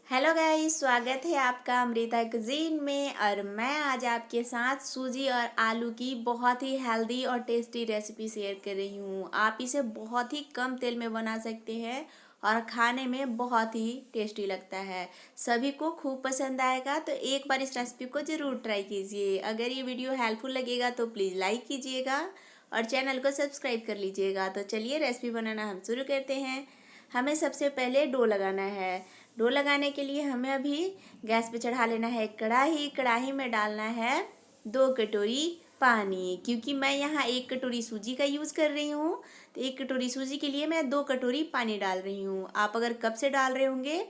Hello guys, स्वागत है आपका अमृता कुजीन में। और मैं आज आपके साथ सूजी और आलू की बहुत ही हेल्दी और टेस्टी रेसिपी शेयर कर रही हूँ। आप इसे बहुत ही कम तेल में बना सकते हैं और खाने में बहुत ही टेस्टी लगता है। सभी को खूब पसंद आएगा, तो एक बार इस रेसिपी को ज़रूर ट्राई कीजिए। अगर ये वीडियो हेल्पफुल लगेगा तो प्लीज़ लाइक कीजिएगा और चैनल को सब्सक्राइब कर लीजिएगा। तो चलिए रेसिपी बनाना हम शुरू करते हैं। हमें सबसे पहले डो लगाना है। डो लगाने के लिए हमें अभी गैस पे चढ़ा लेना है एक कढ़ाई। कढ़ाई में डालना है 2 कटोरी पानी, क्योंकि मैं यहाँ 1 कटोरी सूजी का यूज़ कर रही हूँ। तो 1 कटोरी सूजी के लिए मैं 2 कटोरी पानी डाल रही हूँ। आप अगर कप से डाल रहे होंगे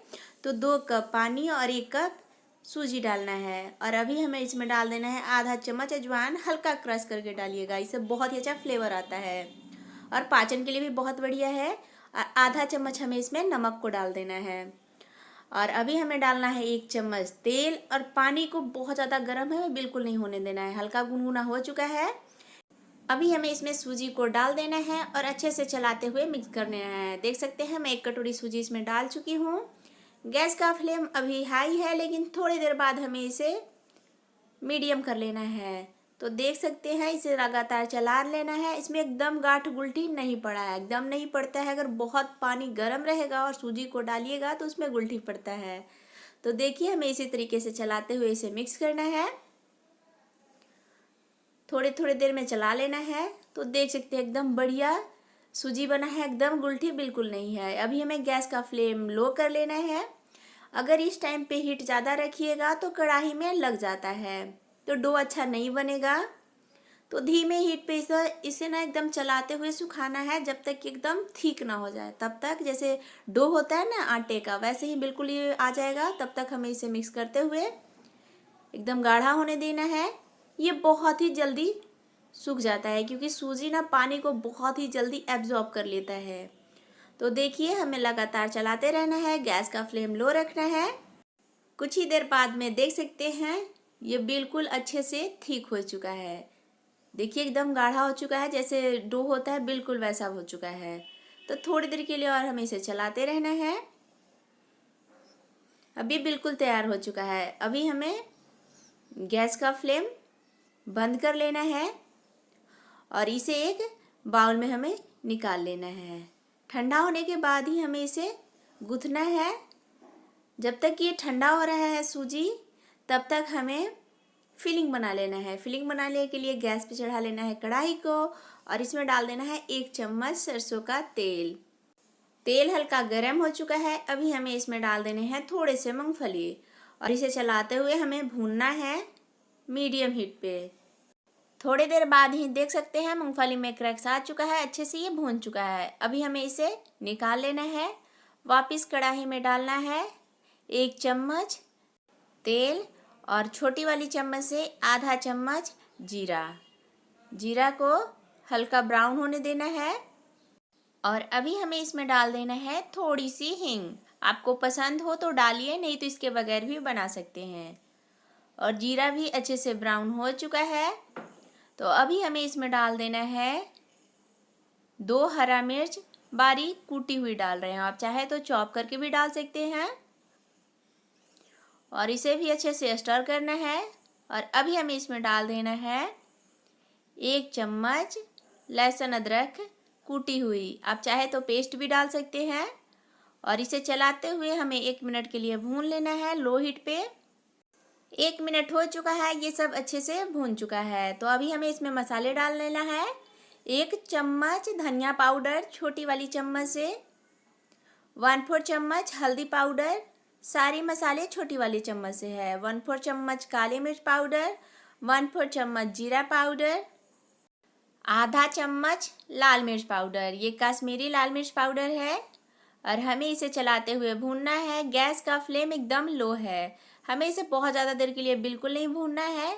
तो 2 कप पानी और 1 कप सूजी डालना है। और अभी हमें इसमें डाल देना है आधा चम्मच अजवाइन, हल्का क्रश करके डालिएगा, इससे बहुत ही अच्छा फ्लेवर आता है और पाचन के लिए भी बहुत बढ़िया है। और आधा चम्मच हमें इसमें नमक को डाल देना है। और अभी हमें डालना है 1 चम्मच तेल। और पानी को बहुत ज़्यादा गर्म है बिल्कुल नहीं होने देना है, हल्का गुनगुना हो चुका है। अभी हमें इसमें सूजी को डाल देना है और अच्छे से चलाते हुए मिक्स कर लेना है। देख सकते हैं मैं 1 कटोरी सूजी इसमें डाल चुकी हूँ। गैस का फ्लेम अभी हाई है, लेकिन थोड़ी देर बाद हमें इसे मीडियम कर लेना है। तो देख सकते हैं इसे लगातार चला लेना है। इसमें एकदम गांठ गुलटी नहीं पड़ा है, एकदम नहीं पड़ता है। अगर बहुत पानी गर्म रहेगा और सूजी को डालिएगा तो उसमें गुलटी पड़ता है। तो देखिए हमें इसी तरीके से चलाते हुए इसे मिक्स करना है। थोड़ी थोड़ी देर में चला लेना है। तो देख सकते हैं एकदम बढ़िया सूजी बना है, एकदम गुलटी बिल्कुल नहीं है। अभी हमें गैस का फ्लेम लो कर लेना है। अगर इस टाइम पे हीट ज़्यादा रखिएगा तो कढ़ाई में लग जाता है, तो डो अच्छा नहीं बनेगा। तो धीमे हीट पे इसे ना एकदम चलाते हुए सुखाना है जब तक कि एकदम ठीक ना हो जाए। तब तक जैसे डो होता है ना आटे का, वैसे ही बिल्कुल ये आ जाएगा। तब तक हमें इसे मिक्स करते हुए एकदम गाढ़ा होने देना है। ये बहुत ही जल्दी सूख जाता है क्योंकि सूजी ना पानी को बहुत ही जल्दी एब्जॉर्ब कर लेता है। तो देखिए हमें लगातार चलाते रहना है, गैस का फ्लेम लो रखना है। कुछ ही देर बाद में देख सकते हैं ये बिल्कुल अच्छे से ठीक हो चुका है। देखिए एकदम गाढ़ा हो चुका है, जैसे डो होता है बिल्कुल वैसा हो चुका है। तो थोड़ी देर के लिए और हमें इसे चलाते रहना है। अभी बिल्कुल तैयार हो चुका है। अभी हमें गैस का फ्लेम बंद कर लेना है और इसे एक बाउल में हमें निकाल लेना है। ठंडा होने के बाद ही हमें इसे गूंथना है। जब तक ये ठंडा हो रहा है सूजी, तब तक हमें फिलिंग बना लेना है। फिलिंग बनाने के लिए गैस पे चढ़ा लेना है कढ़ाई को और इसमें डाल देना है 1 चम्मच सरसों का तेल। तेल हल्का गर्म हो चुका है। अभी हमें इसमें डाल देने हैं थोड़े से मूंगफली और इसे चलाते हुए हमें भूनना है मीडियम हीट पे। थोड़ी देर बाद ही देख सकते हैं मूंगफली में क्रैक्स आ चुका है, अच्छे से ये भून चुका है। अभी हमें इसे निकाल लेना है। वापस कढ़ाई में डालना है 1 चम्मच तेल और छोटी वाली चम्मच से आधा चम्मच जीरा। जीरा को हल्का ब्राउन होने देना है। और अभी हमें इसमें डाल देना है थोड़ी सी हींग। आपको पसंद हो तो डालिए, नहीं तो इसके बगैर भी बना सकते हैं। और जीरा भी अच्छे से ब्राउन हो चुका है। तो अभी हमें इसमें डाल देना है 2 हरा मिर्च बारीक कूटी हुई डाल रहे हैं। आप चाहे तो चॉप करके भी डाल सकते हैं। और इसे भी अच्छे से स्टर करना है। और अभी हमें इसमें डाल देना है 1 चम्मच लहसुन अदरक कूटी हुई। आप चाहे तो पेस्ट भी डाल सकते हैं। और इसे चलाते हुए हमें 1 मिनट के लिए भून लेना है लो हीट पे। 1 मिनट हो चुका है, ये सब अच्छे से भून चुका है। तो अभी हमें इसमें मसाले डाल लेना है। 1 चम्मच धनिया पाउडर छोटी वाली चम्मच से, 1/4 चम्मच हल्दी पाउडर, सारे मसाले छोटी वाली चम्मच से है, 1/4 चम्मच काली मिर्च पाउडर, 1/4 चम्मच जीरा पाउडर, आधा चम्मच लाल मिर्च पाउडर। ये कश्मीरी लाल मिर्च पाउडर है। और हमें इसे चलाते हुए भूनना है। गैस का फ्लेम एकदम लो है। हमें इसे बहुत ज़्यादा देर के लिए बिल्कुल नहीं भूनना है,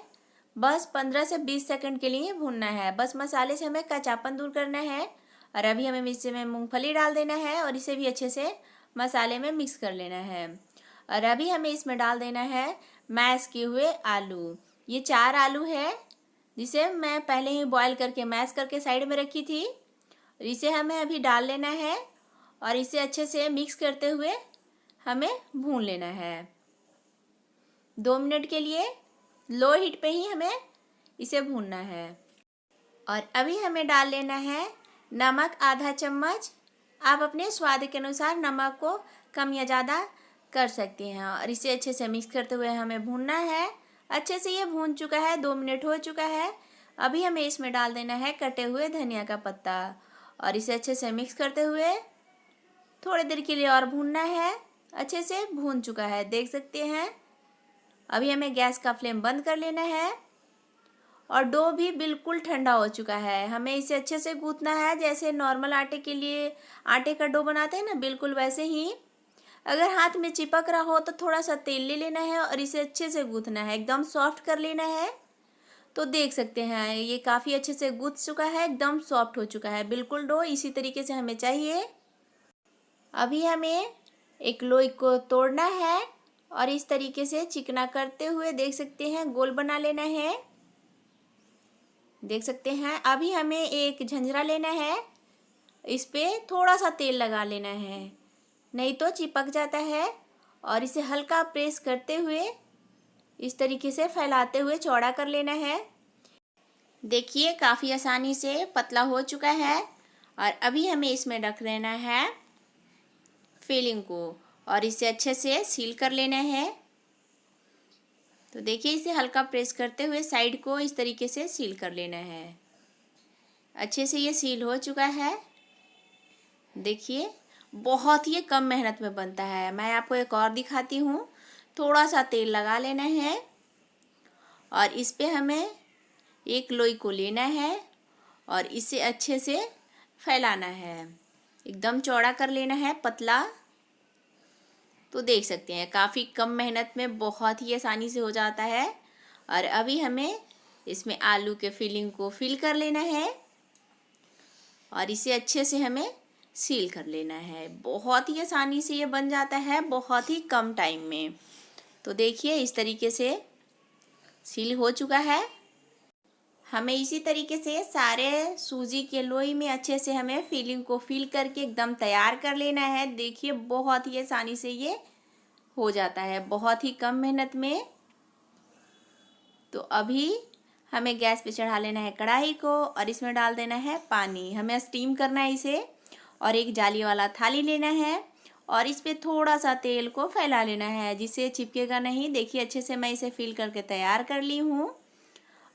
बस 15 से 20 सेकंड के लिए भूनना है। बस मसाले से हमें कच्चापन दूर करना है। और अभी हमें इसमें मूंगफली डाल देना है और इसे भी अच्छे से मसाले में मिक्स कर लेना है। और अभी हमें इसमें डाल देना है मैश किए हुए आलू। ये 4 आलू है, जिसे मैं पहले ही बॉईल करके मैश करके साइड में रखी थी। इसे हमें अभी डाल लेना है और इसे अच्छे से मिक्स करते हुए हमें भून लेना है। 2 मिनट के लिए लो हीट पे ही हमें इसे भूनना है। और अभी हमें डाल लेना है नमक आधा चम्मच। आप अपने स्वाद के अनुसार नमक को कम या ज़्यादा कर सकते हैं। और इसे अच्छे से मिक्स करते हुए हमें भूनना है। अच्छे से ये भून चुका है, 2 मिनट हो चुका है। अभी हमें इसमें डाल देना है कटे हुए धनिया का पत्ता और इसे अच्छे से मिक्स करते हुए थोड़ी देर के लिए और भूनना है। अच्छे से भून चुका है, देख सकते हैं। अभी हमें गैस का फ्लेम बंद कर लेना है और डो भी बिल्कुल ठंडा हो चुका है। हमें इसे अच्छे से गूंथना है, जैसे नॉर्मल आटे के लिए आटे का डो बनाते हैं ना, बिल्कुल वैसे ही। अगर हाथ में चिपक रहा हो तो थोड़ा सा तेल ले लेना है और इसे अच्छे से गूंथना है, एकदम सॉफ्ट कर लेना है। तो देख सकते हैं ये काफ़ी अच्छे से गूंथ चुका है, एकदम सॉफ्ट हो चुका है बिल्कुल डो। इसी तरीके से हमें चाहिए। अभी हमें एक लोई को तोड़ना है और इस तरीके से चिकना करते हुए देख सकते हैं गोल बना लेना है, देख सकते हैं। अभी हमें एक झंझरा लेना है, इस पे थोड़ा सा तेल लगा लेना है, नहीं तो चिपक जाता है। और इसे हल्का प्रेस करते हुए इस तरीके से फैलाते हुए चौड़ा कर लेना है। देखिए काफ़ी आसानी से पतला हो चुका है। और अभी हमें इसमें रख लेना है फिलिंग को और इसे अच्छे से सील कर लेना है। तो देखिए इसे हल्का प्रेस करते हुए साइड को इस तरीके से सील कर लेना है। अच्छे से ये सील हो चुका है। देखिए बहुत ही कम मेहनत में बनता है। मैं आपको एक और दिखाती हूँ। थोड़ा सा तेल लगा लेना है और इस पे हमें एक लोई को लेना है और इसे अच्छे से फैलाना है, एकदम चौड़ा कर लेना है, पतला। तो देख सकते हैं काफ़ी कम मेहनत में बहुत ही आसानी से हो जाता है। और अभी हमें इसमें आलू के फिलिंग को फिल कर लेना है और इसे अच्छे से हमें सील कर लेना है। बहुत ही आसानी से ये बन जाता है, बहुत ही कम टाइम में। तो देखिए इस तरीके से सील हो चुका है। हमें इसी तरीके से सारे सूजी के लोई में अच्छे से हमें फिलिंग को फिल करके एकदम तैयार कर लेना है। देखिए बहुत ही आसानी से ये हो जाता है, बहुत ही कम मेहनत में। तो अभी हमें गैस पे चढ़ा लेना है कढ़ाई को और इसमें डाल देना है पानी। हमें स्टीम करना है इसे। और एक जाली वाला थाली लेना है और इस पे थोड़ा सा तेल को फैला लेना है, जिससे चिपकेगा नहीं। देखिए अच्छे से मैं इसे फिल करके तैयार कर ली हूँ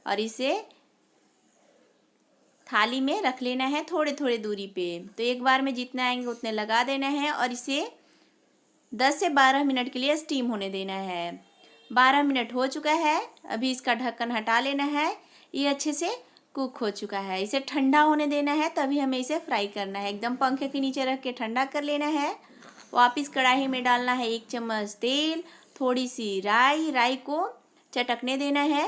और इसे थाली में रख लेना है थोड़े थोड़े दूरी पे। तो एक बार में जितने आएंगे उतने लगा देना है और इसे 10 से 12 मिनट के लिए स्टीम होने देना है। 12 मिनट हो चुका है। अभी इसका ढक्कन हटा लेना है। ये अच्छे से कुक हो चुका है। इसे ठंडा होने देना है, तभी हमें इसे फ्राई करना है। एकदम पंखे के नीचे रख के ठंडा कर लेना है। वापस कढ़ाई में डालना है 1 चम्मच तेल, थोड़ी सी राई को चटकने देना है।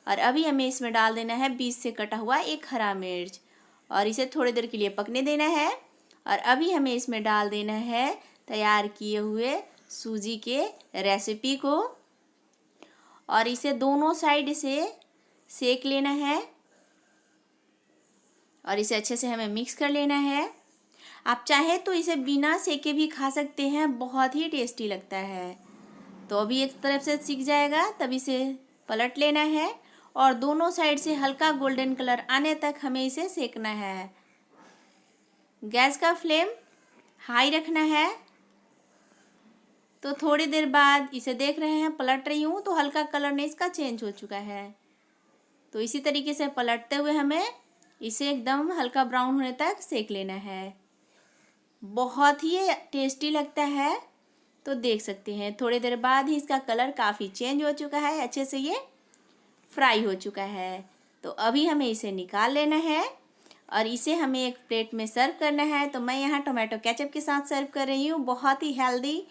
और अभी हमें इसमें डाल देना है बीच से कटा हुआ एक हरा मिर्च और इसे थोड़ी देर के लिए पकने देना है। और अभी हमें इसमें डाल देना है तैयार किए हुए सूजी के रेसिपी को और इसे दोनों साइड से सेक लेना है और इसे अच्छे से हमें मिक्स कर लेना है। आप चाहे तो इसे बिना सेके भी खा सकते हैं, बहुत ही टेस्टी लगता है। तो अभी एक तरफ से सीख जाएगा तब इसे पलट लेना है और दोनों साइड से हल्का गोल्डन कलर आने तक हमें इसे सेकना है। गैस का फ्लेम हाई रखना है। तो थोड़ी देर बाद इसे देख रहे हैं, पलट रही हूँ तो हल्का कलर ने इसका चेंज हो चुका है। तो इसी तरीके से पलटते हुए हमें इसे एकदम हल्का ब्राउन होने तक सेक लेना है। बहुत ही टेस्टी लगता है। तो देख सकते हैं थोड़ी देर बाद ही इसका कलर काफ़ी चेंज हो चुका है, अच्छे से ये फ्राई हो चुका है। तो अभी हमें इसे निकाल लेना है और इसे हमें एक प्लेट में सर्व करना है। तो मैं यहाँ टोमेटो केचप के साथ सर्व कर रही हूँ। बहुत ही हेल्दी,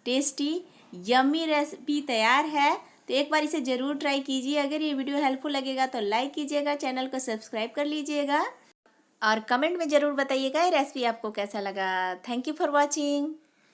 टेस्टी, यम्मी रेसिपी तैयार है। तो एक बार इसे ज़रूर ट्राई कीजिए। अगर ये वीडियो हेल्पफुल लगेगा तो लाइक कीजिएगा, चैनल को सब्सक्राइब कर लीजिएगा और कमेंट में ज़रूर बताइएगा ये रेसिपी आपको कैसा लगा। Thank you for watching.